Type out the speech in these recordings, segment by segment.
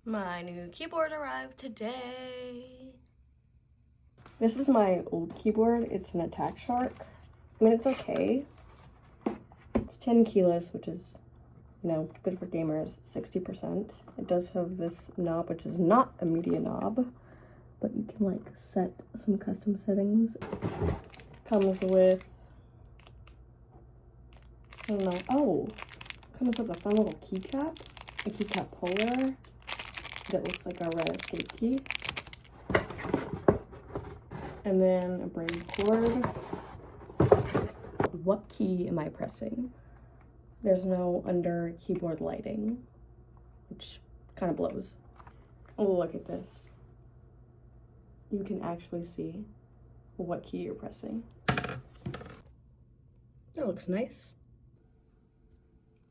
My new keyboard arrived today. This is my old keyboard. It's an Attack Shark. I mean, it's okay. It's 10 keyless, which is, you know, good for gamers, 60%. It does have this knob, which is not a media knob, but you can, like, set some custom settings. Comes with, I don't know, oh, comes with a fun little keycap, a keycap holder that looks like a red escape key. And then a braided cord. What key am I pressing? There's no under keyboard lighting, which kind of blows. Oh, look at this. You can actually see what key you're pressing. That looks nice.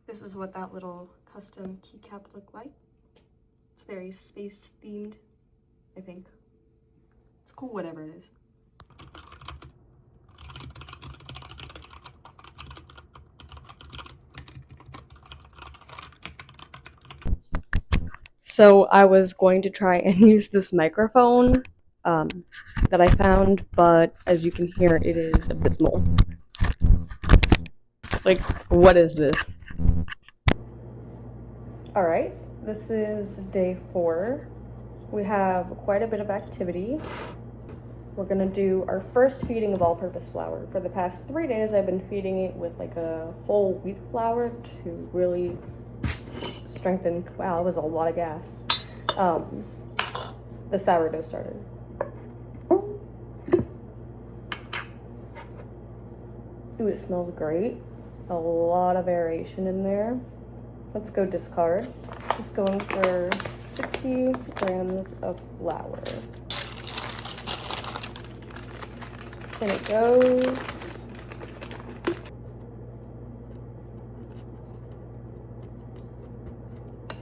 This is what that little custom keycap looked like. It's very space themed, I think. It's cool, whatever it is. So I was going to try and use this microphone that I found, but as you can hear, it is abysmal. Like, what is this? All right, this is day 4. We have quite a bit of activity. We're gonna do our first feeding of all-purpose flour. For the past 3 days, I've been feeding it with like a whole wheat flour to really strengthen. Wow, that was a lot of gas. The sourdough starter. Ooh, it smells great. A lot of aeration in there. Let's go discard. Just going for 60 grams of flour. In it goes.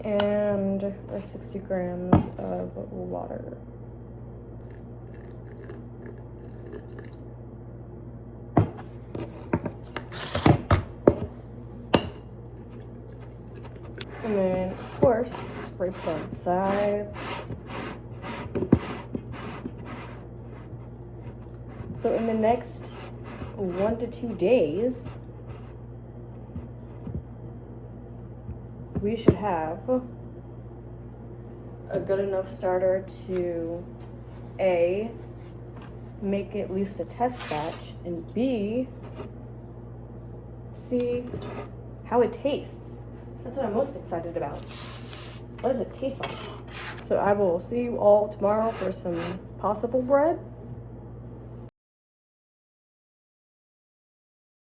And our 60 grams of water. And then, of course, spray both sides. So in the next 1 to 2 days, we should have a good enough starter to A, make at least a test batch, and B, see how it tastes. That's what I'm most excited about. What does it taste like? So I will see you all tomorrow for some possible bread.